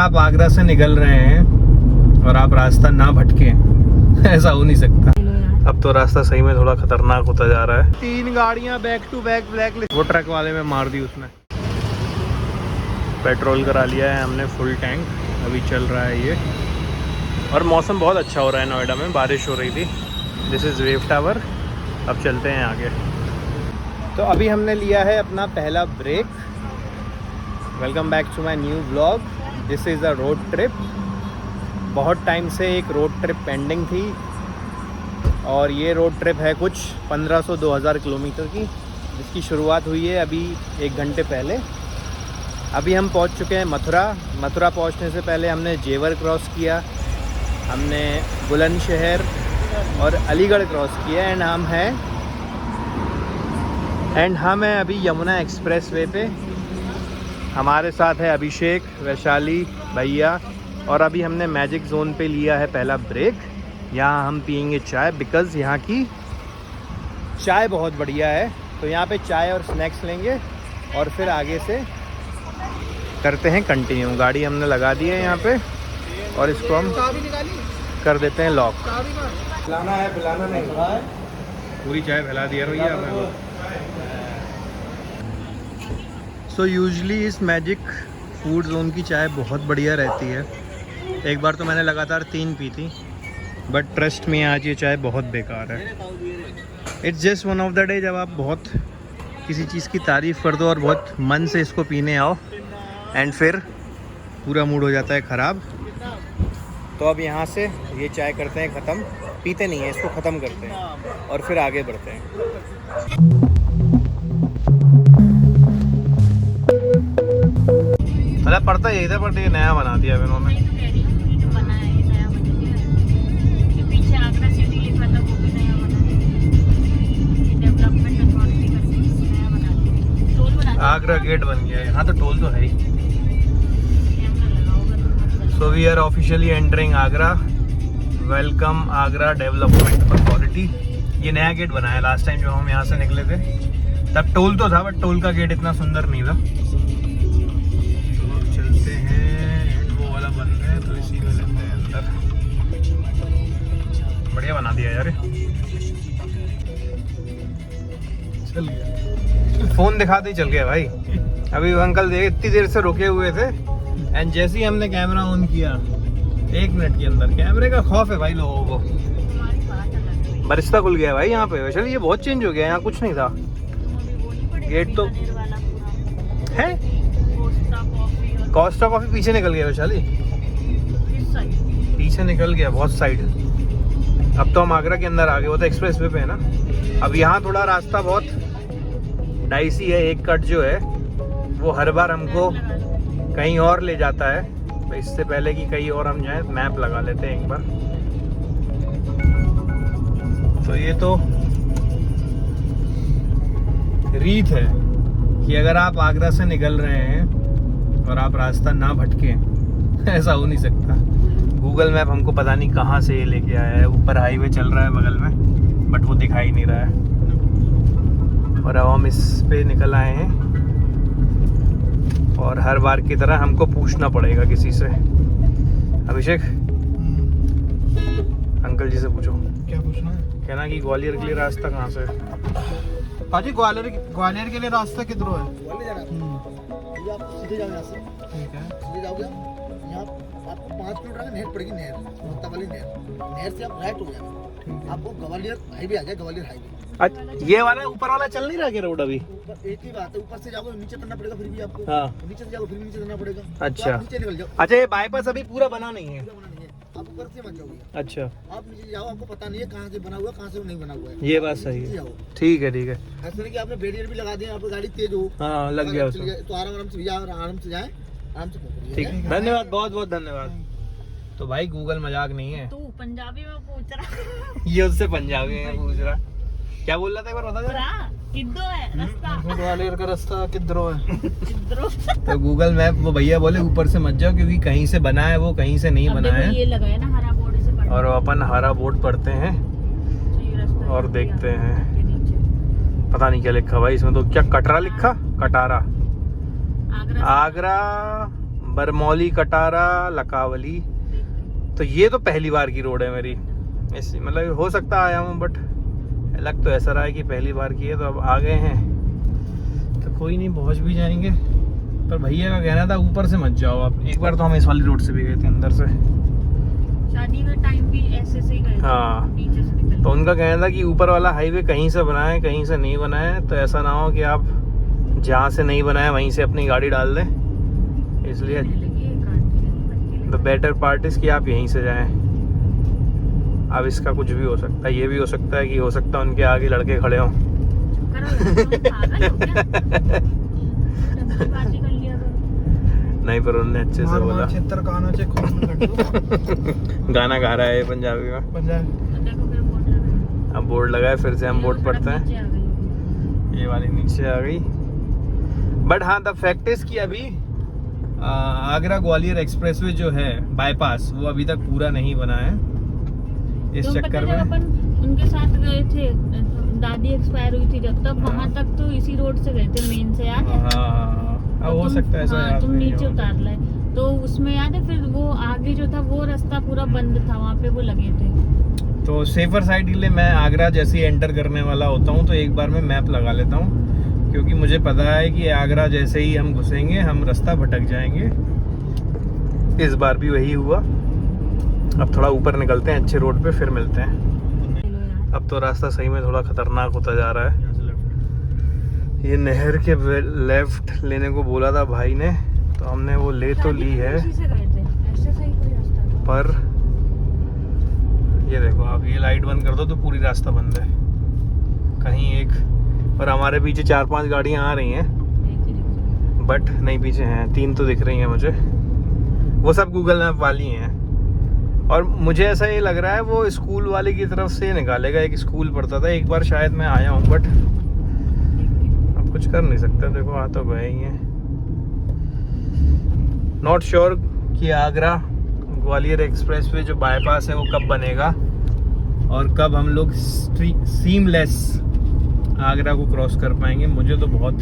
आप आगरा से निकल रहे हैं और आप रास्ता ना भटके ऐसा हो नहीं सकता। अब तो रास्ता सही में थोड़ा खतरनाक होता जा रहा है। 3 गाड़ियां back to back black list, वो ट्रक वाले में मार दी उसने। पेट्रोल करा लिया है हमने फुल टैंक, अभी चल रहा है ये। और मौसम बहुत अच्छा हो रहा है नोएडा में, बारिश हो रही थी। This is wave tower. अब चलते हैं आगे। तो अभी हमने लिया है अपना पहला break. Welcome back to my new vlog. This is a road trip. बहुत टाइम से एक रोड ट्रिप पेंडिंग थी और ये रोड ट्रिप है कुछ 1500-2000 किलोमीटर की, जिसकी शुरुआत हुई है अभी 1 घंटे पहले। अभी हम पहुंच चुके हैं मथुरा। मथुरा पहुंचने से पहले हमने जेवर क्रॉस किया, हमने बुलंदशहर और अलीगढ़ क्रॉस किया एंड हम हैं अभी यमुना एक्सप्रेस वे पे। हमारे साथ है अभिषेक, वैशाली भैया, और अभी हमने मैजिक जोन पे लिया है पहला ब्रेक। यहाँ हम पियेंगे चाय, बिकॉज़ यहाँ की चाय बहुत बढ़िया है। तो यहाँ पे चाय और स्नैक्स लेंगे और फिर आगे से करते हैं कंटिन्यू। गाड़ी हमने लगा दी है यहाँ पे और इसको हम कर देते हैं लॉक। पिलाना है, पिलाना नहीं, पूरी चाय पिला दिया भैया हमें। सो यूजुअली इस मैजिक फूड जोन की चाय बहुत बढ़िया रहती है। एक बार तो मैंने लगातार 3 पी थी, बट ट्रस्ट में आज ये चाय बहुत बेकार है। It's just one of the day जब आप बहुत किसी चीज़ की तारीफ़ कर दो और बहुत मन से इसको पीने आओ एंड फिर पूरा मूड हो जाता है ख़राब। तो अब यहाँ से ये चाय करते हैं ख़त्म, पीते नहीं हैं, इसको ख़त्म करते हैं और फिर आगे बढ़ते हैं। मतलब पड़ता यही था, बट ये नया बना दिया इन्होंने। आगरा गेट बन गया है, हाँ तो टोल तो है ही। So we are officially entering Agra. Welcome Agra development authority. ये नया गेट बना है। लास्ट टाइम जब हम यहाँ से निकले थे तब टोल तो था, बट टोल का गेट इतना सुंदर नहीं था। चलते हैं, वो वाला बंद है तो इसी में लेते हैं अंदर। बढ़िया बना दिया यार, चल गया। फोन दिखाते ही चल गया भाई। अभी अंकल देख इतनी देर से रुके हुए थे एंड जैसे ही हमने कैमरा ऑन किया 1 मिनट के अंदर, कैमरे का खौफ है भाई लोगों को। बरिस्ता खुल गया भाई यहाँ पे। वैसे ये बहुत चेंज हो गया, यहाँ कुछ नहीं था। गेट तो है, कोस्टा कॉफी पीछे निकल गया वैशाली, पीछे निकल गया बहुत साइड। अब तो हम आगरा के अंदर आ गए, वो तो एक्सप्रेस वे पे है ना। अब यहाँ थोड़ा रास्ता बहुत डाइसी है। एक कट जो है वो हर बार हमको कहीं और ले जाता है, तो इससे पहले कि कहीं और हम जाएं मैप लगा लेते हैं एक बार। तो ये तो रीत है कि अगर आप आगरा से निकल रहे हैं और आप रास्ता ना भटके ऐसा हो नहीं सकता। गूगल मैप हमको पता नहीं कहाँ से ये लेके आया है। ऊपर हाईवे चल रहा है बगल में, बट वो दिखाई नहीं रहा है। और अब हम इस पे निकल आए हैं और हर बार की तरह हमको पूछना पड़ेगा किसी से। अभिषेक, अंकल जी से पूछो। क्या पूछना है? कहना कि ग्वालियर के लिए रास्ता कहाँ से है। पाजी ग्वालियर के लिए रास्ता किधर है? आप सीधे जाओ यहाँ से। ठीक है, सीधे जाओगे यहाँ आपको 5 किलोमीटर आगे नहर पड़ेगी, नहर मोहत्ता वाली नहर। नहर से आप राइट हो जाना, आपको ग्वालियर हाईवे आ जाए, ग्वालियर हाईवे। अच्छा, ये वाला ऊपर वाला चल नहीं रहा क्या रोड अभी? ऊपर एक ही बात है, ऊपर से जाओगे नीचे उतरना पड़ेगा फिर भी आपको। हाँ। नीचे से जाओगे फिर भी नीचे उतरना पड़ेगा। अच्छा। तो आप नीचे निकल जाओ। अच्छा, ये बाईपास अभी पूरा बना नहीं है। पूरा बना नहीं है, आप ऊपर से मत जाओगे। अच्छा, आप नीचे जाओ, आपको पता नहीं है कहाँ से बना हुआ कहाँ से नहीं बना हुआ है। ये बात सही नीचे है। जाओ। ठीक है, ठीक है। ऐसा नहीं कि आपने बैरियर भी लगा दिया, आपकी गाड़ी तेज हो, हाँ, लग गया उसमें। तो आराम से आराम से जाए, आराम से पकड़िए। ठीक है, धन्यवाद, बहुत बहुत धन्यवाद। तो भाई गूगल मजाक नहीं है। तू पंजाबी में पूछ रहा ये उससे पंजाबी में पूछ रहा। क्या बोल रहा था एक बार बता दे। किद्धो है रास्ता? ग्वालियर का रास्ता किधर है? किद्धरो? तो गूगल मैप वो भैया बोले ऊपर से मत जाओ, क्योंकि कहीं से बना है वो, कहीं से नहीं बना है। ये लगा है ना हरा बोर्ड से पढ़। और अपन हरा बोर्ड पढ़ते हैं तो ये रास्ता और देखते हैं। के नीचे पता नहीं क्या लिखा भाई इसमें, तो क्या कटरा लिखा? कटारा, आगरा आगरा बरमौली, कटारा, लकावली। तो ये तो पहली बार की रोड है मेरी, ऐसी मतलब हो सकता आया हूँ, बट लग तो ऐसा रहा है कि पहली बार की है। तो अब आ गए हैं तो कोई नहीं, पहुँच भी जाएंगे। पर भैया का कहना था ऊपर से मत जाओ आप। एक बार तो हम इस वाली रोड से भी गए थे अंदर से, शादी का टाइम भी ऐसे से ही गए थे, हाँ। नीचे से निकल तो उनका कहना था कि ऊपर वाला हाईवे कहीं से बनाए कहीं से नहीं बनाए, तो ऐसा ना हो कि आप जहाँ से नहीं बनाए वहीं से अपनी गाड़ी डाल दें, इसलिए द बेटर पार्ट इज कि आप यहीं से जाएं। अब इसका कुछ भी हो सकता है, ये भी हो सकता है कि हो सकता है उनके आगे लड़के खड़े हों। नहीं, पर उन्होंने अच्छे से बोला। क्षेत्र गाना चे गाना गा रहा है पंजाबी में। अब बोर्ड लगा है, फिर से हम बोर्ड पढ़ते हैं। ये वाली नीचे आ गई। बट हाँ, द फैक्ट इज कि अभी आगरा ग्वालियर एक्सप्रेसवे जो है बाईपास, वो अभी तक पूरा नहीं बना है। इस चक्कर में अपन उनके साथ गए थे, दादी एक्सपायर हुई थी जब, तब वहाँ तक तो इसी रोड से गए थे, मेन से, याद है? हाँ, अब हो सकता है ऐसा याद तुम नहीं नीचे हो। उतार लाए तो उसमें याद है, फिर वो आगे जो था वो रास्ता पूरा बंद था, वहाँ पे वो लगे थे। तो सेफर साइड के लिए मैं आगरा जैसे ही एंटर करने वाला होता हूँ तो एक बार मैं मैप लगा लेता हूँ, क्योंकि मुझे पता है कि आगरा जैसे ही हम घुसेंगे हम रास्ता भटक जाएंगे। इस बार भी वही हुआ। अब थोड़ा ऊपर निकलते हैं अच्छे रोड पे, फिर मिलते हैं। अब तो रास्ता सही में थोड़ा खतरनाक होता जा रहा है। ये नहर के लेफ्ट लेने को बोला था भाई ने, तो हमने वो ले तो ली है, उसी से गए थे, ऐसे सही कोई रास्ता था। पर ये देखो आप, ये लाइट बंद कर दो तो पूरी रास्ता बंद है। कहीं एक, और हमारे पीछे 4-5 गाड़ियां आ रही हैं, एक ही दिख रहा है। बट नहीं, पीछे हैं 3 तो दिख रही हैं मुझे। वो सब गूगल मैप वाली हैं। और मुझे ऐसा ये लग रहा है वो स्कूल वाले की तरफ से निकालेगा। एक स्कूल पढ़ता था, एक बार शायद मैं आया हूँ, बट अब कुछ कर नहीं सकते। देखो आ तो गए ही हैं। नॉट श्योर कि आगरा ग्वालियर एक्सप्रेसवे जो बाईपास है वो कब बनेगा और कब हम लोग सीमलेस आगरा को क्रॉस कर पाएंगे। मुझे तो बहुत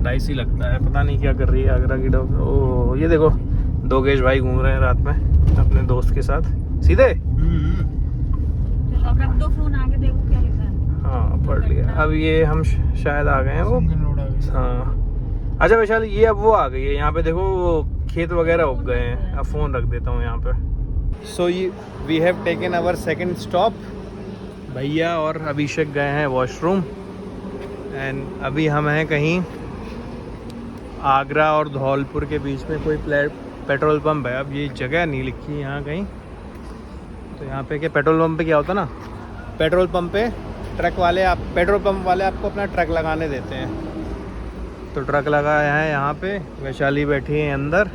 डाइसी लगता है, पता नहीं क्या कर रही है आगरा की डॉग। ओह, ये देखो दोगेश भाई घूम रहे हैं रात में अपने दोस्त के साथ सीधे। चलो अब रख दो फोन, आगे देखो क्या लिखा है। हाँ, पढ़ लिया। अब ये हम शायद आ गए हैं वो। हाँ, अच्छा वैशाली, ये अब वो आ गई है। यहाँ पे देखो वो खेत वगैरह उग गए हैं। अब फ़ोन रख देता हूँ यहाँ पे। So we have taken our second stop. भैया और अभिषेक गए हैं वॉशरूम, एंड अभी हम हैं कहीं आगरा और धौलपुर के बीच में कोई पेट्रोल पंप है। अब ये जगह नहीं लिखी है यहाँ कहीं। तो यहाँ पे क्या पेट्रोल पंप पे क्या होता है ना, पेट्रोल पंप पे पेट्रोल पंप वाले आपको अपना ट्रक लगाने देते हैं। तो ट्रक लगाया है यहाँ पे। वैशाली बैठी है अंदर,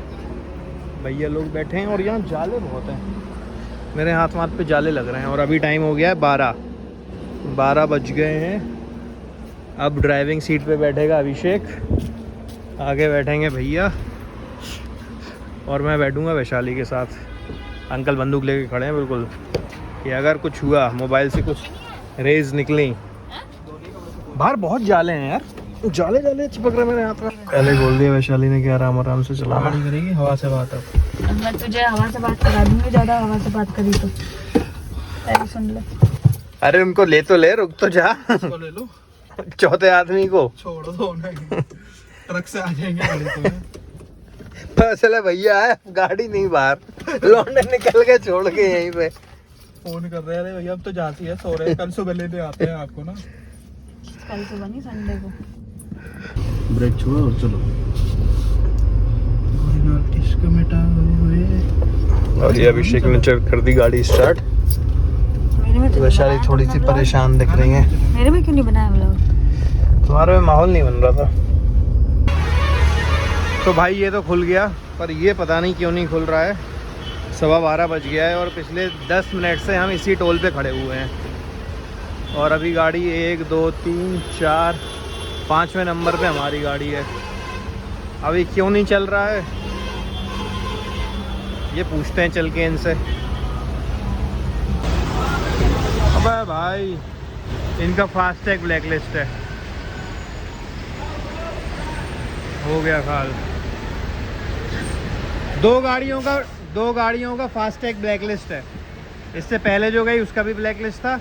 भैया लोग बैठे हैं, और यहाँ जाले बहुत हैं। मेरे हाथ पे जाले लग रहे हैं। और अभी टाइम हो गया है 12 बज गए हैं। अब ड्राइविंग सीट पे बैठेगा अभिषेक, आगे बैठेंगे भैया, और मैं बैठूंगा वैशाली के साथ। अंकल बंदूक लेके खड़े हैं बिल्कुल, कि अगर कुछ हुआ, मोबाइल से कुछ रेज निकली। बाहर बहुत जाले हैं यार, जाले चिपक रहे मेरे हाथ में। पहले बोल दिया वैशाली ने कि आराम से चलाना करेगी, हवा से बात। अब मैं तुझे हवा से बात करा दूंगी, ज्यादा हवा से बात करी तो पहले सुन ले। अरे उनको ले तो ले, रुक तो जा। ले लो, चौथे आदमी को छोड़ दो उन्हें। ट्रक से आ जाएंगे। असल भैया है, गाड़ी नहीं बाहर, लौंडे निकल के छोड़ के यहीं पे फोन कर रहे हैं भैया, अब तो जाती है, सो रहे, कल सुबह लेने आते हैं आपको ना। कल सुबह नहीं, संडे को। ब्रेक छुआ और चलो। इश्क मिटा हुए। और ये अभिषेक ने कर दी गाड़ी स्टार्ट। मेरे में तो वैशाली थोड़ी सी परेशान दिख रही है। मेरे में क्यों नहीं बनाया व्लॉग? तुम्हारे में माहौल नहीं बन रहा था। तो भाई ये तो खुल गया, पर ये पता नहीं क्यों नहीं खुल रहा है। 12:15 बज गया है और पिछले 10 मिनट से हम इसी टोल पे खड़े हुए हैं। और अभी गाड़ी 1 2 3 4 5वें नंबर पे हमारी गाड़ी है। अभी क्यों नहीं चल रहा है ये पूछते हैं चल के इनसे। अबे भाई, इनका फास्टैग ब्लैक लिस्ट है। हो गया खाल। दो गाड़ियों का फास्टैग ब्लैक लिस्ट है। इससे पहले जो गई उसका भी ब्लैक लिस्ट था,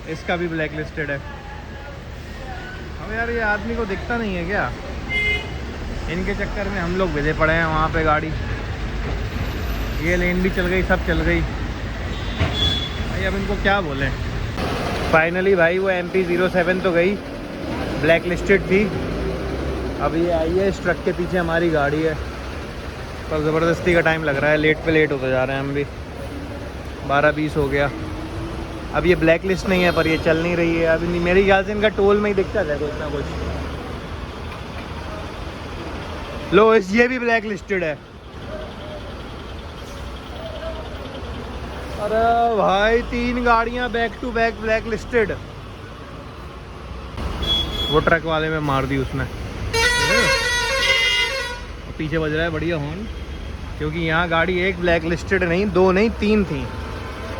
इसका भी ब्लैक लिस्टेड है। अब यार ये आदमी को दिखता नहीं है क्या? इनके चक्कर में हम लोग भिदे पड़े हैं वहाँ पे। गाड़ी ये लेन भी चल गई, सब चल गई भाई, अब इनको क्या बोलें। फाइनली भाई वो MP07 तो गई, ब्लैक लिस्टेड थी। अब ये आई है, इस ट्रक के पीछे हमारी गाड़ी है, पर ज़बरदस्ती का टाइम लग रहा है, लेट पे लेट होते जा रहे हैं हम भी। 12:20 हो गया। अब ये ब्लैक लिस्ट नहीं है पर ये चल नहीं रही है अभी। मेरे ख्याल से इनका टोल में ही दिक्कत है कुछ ना कुछ। लो ये भी ब्लैक लिस्टेड है। अरे भाई 3 गाड़ियां back to back black listed. वो ट्रक वाले में मार दी उसने। पीछे बज रहा है बढ़िया हॉर्न, क्योंकि यहाँ गाड़ी एक ब्लैक लिस्टेड नहीं, 2 नहीं 3 थी,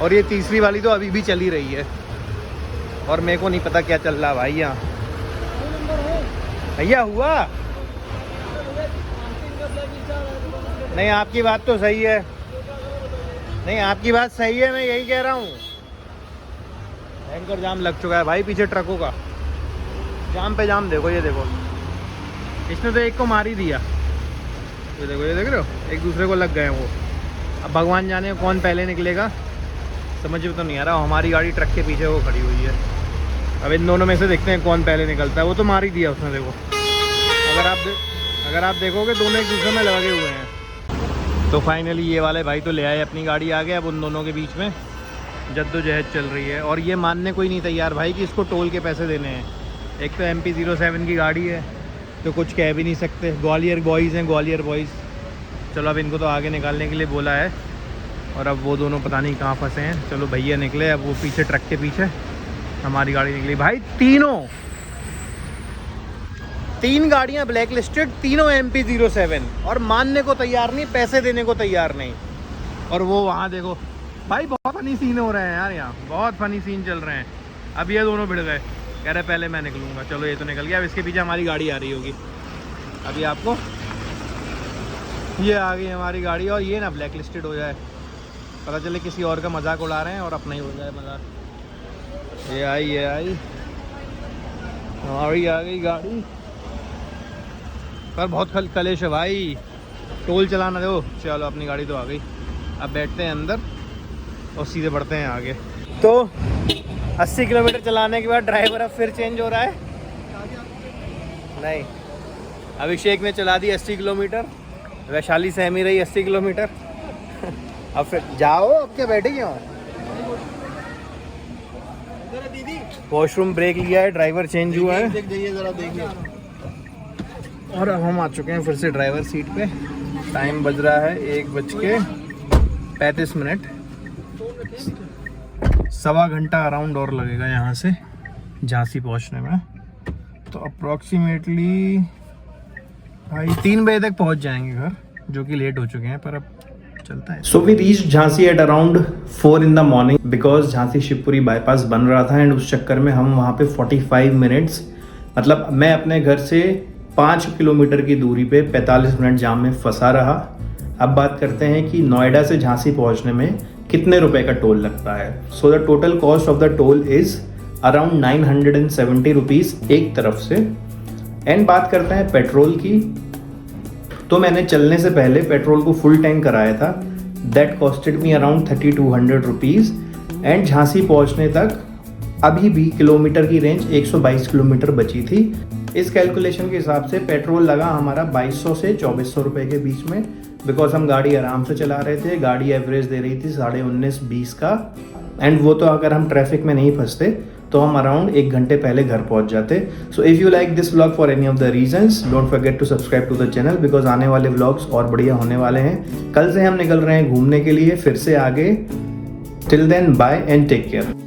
और ये तीसरी वाली तो अभी भी चली रही है। और मेरे को नहीं पता क्या चल रहा भाई यहाँ। भैया हुआ नहीं, आपकी बात तो सही है, नहीं आपकी बात सही है, मैं यही कह रहा हूँ। भयंकर जाम लग चुका है भाई पीछे ट्रकों का, जाम पे जाम। देखो ये देखो, इसने तो एक को मार ही दिया। ये देखो, ये देख रहे हो, एक दूसरे को लग गए वो। अब भगवान जाने कौन पहले निकलेगा, समझ में तो नहीं आ रहा। हमारी गाड़ी ट्रक के पीछे वो खड़ी हुई है। अब इन दोनों में से देखते हैं कौन पहले निकलता है। वो तो मार ही दिया उसने, देखो। अगर आप देखोगे दोनों एक दूसरे में लगे हुए हैं। तो फाइनली ये वाले भाई तो ले आए अपनी गाड़ी आगे। अब उन दोनों के बीच में जद्दोजहद चल रही है, और ये मानने को ही नहीं तैयार भाई कि इसको टोल के पैसे देने हैं। एक तो MP07 की गाड़ी है तो कुछ कह भी नहीं सकते। ग्वालियर बॉयज़ हैं, ग्वालियर बॉयज़। चलो अब इनको तो आगे निकालने के लिए बोला है, और अब वो दोनों पता नहीं कहाँ फंसे हैं। चलो भैया निकले, अब वो पीछे ट्रक के पीछे हमारी गाड़ी निकली भाई। 3 गाड़ियाँ ब्लैक लिस्टेड, तीनों MP07, और मानने को तैयार नहीं, पैसे देने को तैयार नहीं। और वो वहाँ देखो भाई, बहुत फनी सीन हो रहे हैं यार, यहाँ बहुत फनी सीन चल रहे हैं। अब ये दोनों भिड़ गए, कह रहे पहले मैं निकलूँगा। चलो ये तो निकल गया, अब इसके पीछे हमारी गाड़ी आ रही होगी। अभी आपको ये आ गई हमारी गाड़ी, और ये ना ब्लैक लिस्टेड हो जाए, पता चले किसी और का मजाक उड़ा रहे हैं और अपना ही हो जाए मजाक। ये आई हमारी आ गई गाड़ी, पर बहुत कलेश है भाई, टोल चलाना दो। चलो अपनी गाड़ी तो आ गई, अब बैठते हैं अंदर और सीधे बढ़ते हैं आगे। तो 80 किलोमीटर चलाने के बाद ड्राइवर अब फिर चेंज हो रहा है। नहीं, अभिषेक ने चला दी 80 किलोमीटर, वैशाली सहमी रही 80 किलोमीटर। अब फिर जाओ, अब क्या बैठे क्यों? वॉशरूम ब्रेक लिया है, ड्राइवर चेंज हुआ है, जरा देखिए। और अब हम आ चुके हैं फिर से ड्राइवर सीट पे। टाइम बज रहा है 1:35। 1.25 घंटा अराउंड और लगेगा यहाँ से झांसी पहुँचने में। तो अप्रॉक्सीमेटली भाई 3 बजे तक पहुँच जाएंगे घर, जो कि लेट हो चुके हैं, पर अब चलता है। So we reach Jhansi at around 4 in the morning, because Jhansi Shivpuri bypass बन रहा था, एंड उस चक्कर में हम वहाँ पे 45 मिनट्स, मतलब मैं अपने घर से 5 किलोमीटर की दूरी पे 45 मिनट जाम में फंसा रहा। अब बात करते हैं कि नोएडा से झांसी पहुंचने में कितने रुपए का टोल लगता है। So the total cost of the toll is around 970 rupees एक तरफ से। एंड बात करते हैं पेट्रोल की, तो मैंने चलने से पहले पेट्रोल को फुल टैंक कराया था। That costed me around 3200 rupees. And Jhansi पहुंचने तक अभी भी किलोमीटर की रेंज 122 किलोमीटर बची थी। इस कैलकुलेशन के हिसाब से पेट्रोल लगा हमारा 2200 से 2400 रुपये के बीच में, बिकॉज हम गाड़ी आराम से चला रहे थे। गाड़ी एवरेज दे रही थी 19.5-20 का, एंड वो तो अगर हम ट्रैफिक में नहीं फंसते तो हम अराउंड 1 घंटे पहले घर पहुंच जाते। So if you like this vlog for any of the reasons, don't forget to subscribe to the channel, because आने वाले व्लॉग्स और बढ़िया होने वाले हैं। कल से हम निकल रहे हैं घूमने के लिए फिर से आगे। Till then bye and take care.